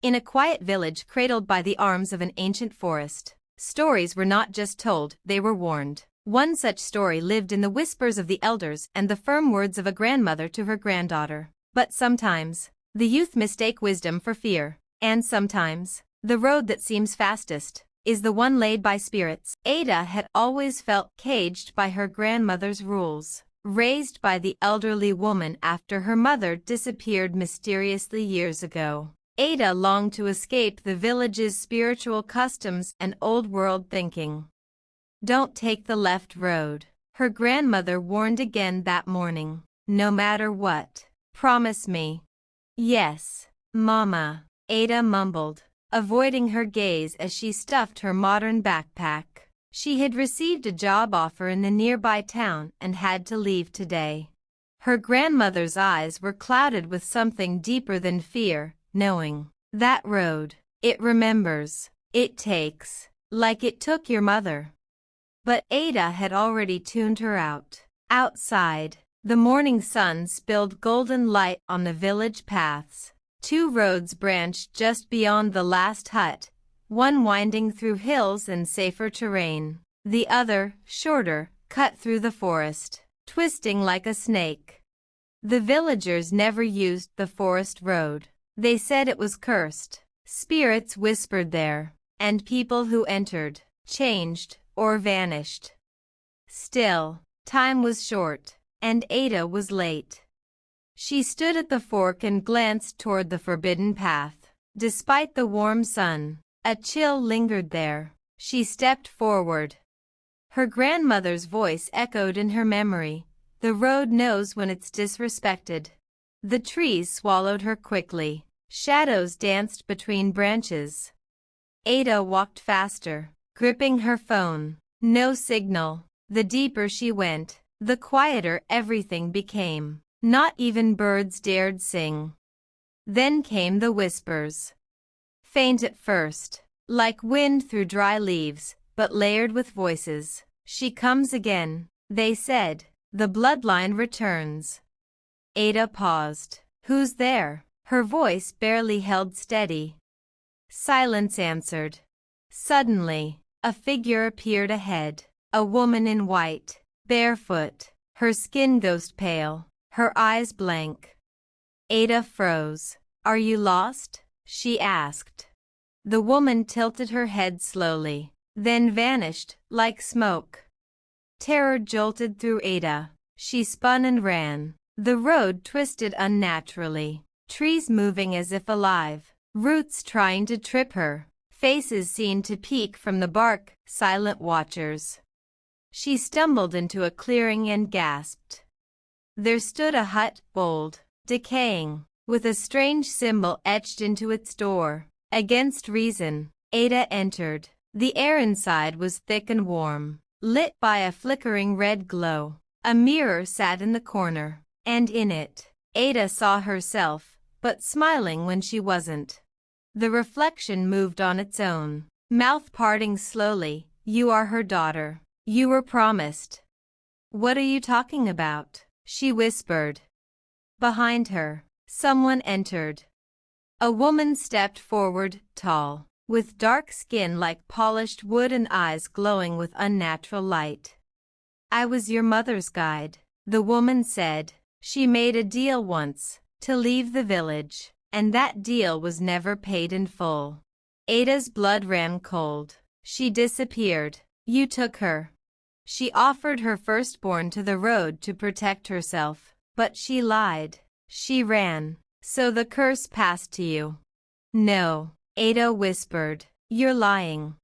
In a quiet village cradled by the arms of an ancient forest, stories were not just told, they were warned. One such story lived in the whispers of the elders and the firm words of a grandmother to her granddaughter. But sometimes, the youth mistake wisdom for fear, and sometimes, the road that seems fastest is the one laid by spirits. Ada had always felt caged by her grandmother's rules, raised by the elderly woman after her mother disappeared mysteriously years ago. Ada longed to escape the village's spiritual customs and old-world thinking. "Don't take the left road," her grandmother warned again that morning. "No matter what, promise me." "Yes, Mama," Ada mumbled, avoiding her gaze as she stuffed her modern backpack. She had received a job offer in the nearby town and had to leave today. Her grandmother's eyes were clouded with something deeper than fear, knowing. "That road, it remembers, it takes, like it took your mother." But Ada had already tuned her out. Outside, the morning sun spilled golden light on the village paths. Two roads branched just beyond the last hut, one winding through hills and safer terrain, the other, shorter, cut through the forest, twisting like a snake. The villagers never used the forest road. They said it was cursed. Spirits whispered there, and people who entered changed or vanished. Still, time was short, and Ada was late. She stood at the fork and glanced toward the forbidden path. Despite the warm sun, a chill lingered there. She stepped forward. Her grandmother's voice echoed in her memory. "The road knows when it's disrespected." The trees swallowed her quickly. Shadows danced between branches. Ada walked faster, gripping her phone. No signal. The deeper she went, the quieter everything became. Not even birds dared sing. Then came the whispers. Faint at first, like wind through dry leaves, but layered with voices. "She comes again," they said. "The bloodline returns." Ada paused. "Who's there?" Her voice barely held steady. Silence answered. Suddenly, a figure appeared ahead. A woman in white, barefoot, her skin ghost pale, her eyes blank. Ada froze. "Are you lost?" she asked. The woman tilted her head slowly, then vanished like smoke. Terror jolted through Ada. She spun and ran. The road twisted unnaturally, trees moving as if alive, roots trying to trip her, faces seen to peek from the bark, silent watchers. She stumbled into a clearing and gasped. There stood a hut, old, decaying, with a strange symbol etched into its door. Against reason, Ada entered. The air inside was thick and warm, lit by a flickering red glow. A mirror sat in the corner, and in it, Ada saw herself, but smiling when she wasn't. The reflection moved on its own, mouth parting slowly. "You are her daughter. You were promised." "What are you talking about?" she whispered. Behind her, someone entered. A woman stepped forward, tall, with dark skin like polished wood and eyes glowing with unnatural light. "I was your mother's guide," the woman said. "She made a deal once, to leave the village, and that deal was never paid in full." Ada's blood ran cold. "She disappeared. You took her." She offered her firstborn to the road to protect herself, but she lied. "She ran, so the curse passed to you." "No," Ada whispered. "You're lying."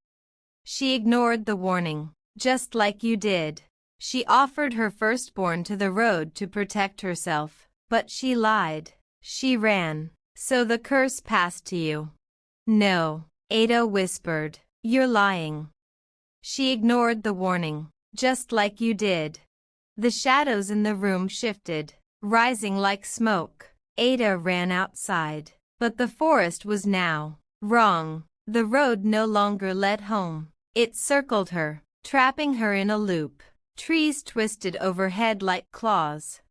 She ignored the warning. "Just like you did." She offered her firstborn to the road to protect herself, but she lied. "She ran, so the curse passed to you." "No," Ada whispered. "You're lying." She ignored the warning. "Just like you did." The shadows in the room shifted, rising like smoke. Ada ran outside, but the forest was now wrong. The road no longer led home. It circled her, trapping her in a loop. Trees twisted overhead like claws.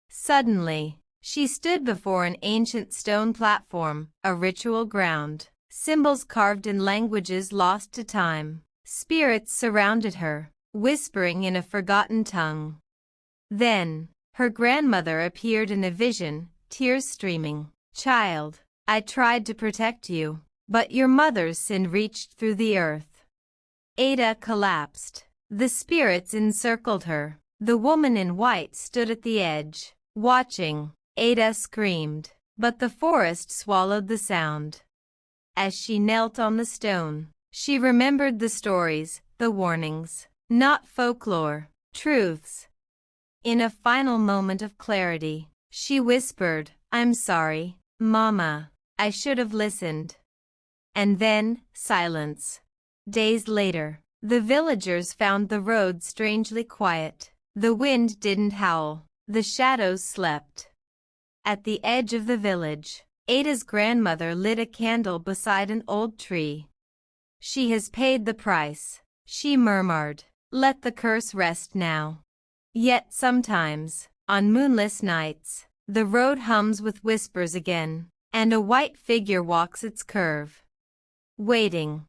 Suddenly, She stood before an ancient stone platform, a ritual ground. Symbols carved in languages lost to time. Spirits surrounded her, whispering in a forgotten tongue. Then, her grandmother appeared in a vision, tears streaming. "Child, I tried to protect you, but your mother's sin reached through the earth." Ada collapsed. The spirits encircled her. The woman in white stood at the edge, watching. Ada screamed, but the forest swallowed the sound. As she knelt on the stone, she remembered the stories, the warnings, not folklore, truths. In a final moment of clarity, she whispered, "I'm sorry, Mama. I should have listened." And then, silence. Days later, the villagers found the road strangely quiet. The wind didn't howl. The shadows slept. At the edge of the village, Ada's grandmother lit a candle beside an old tree. "She has paid the price," she murmured. "Let the curse rest now." Yet sometimes, on moonless nights, the road hums with whispers again, and a white figure walks its curve. Waiting.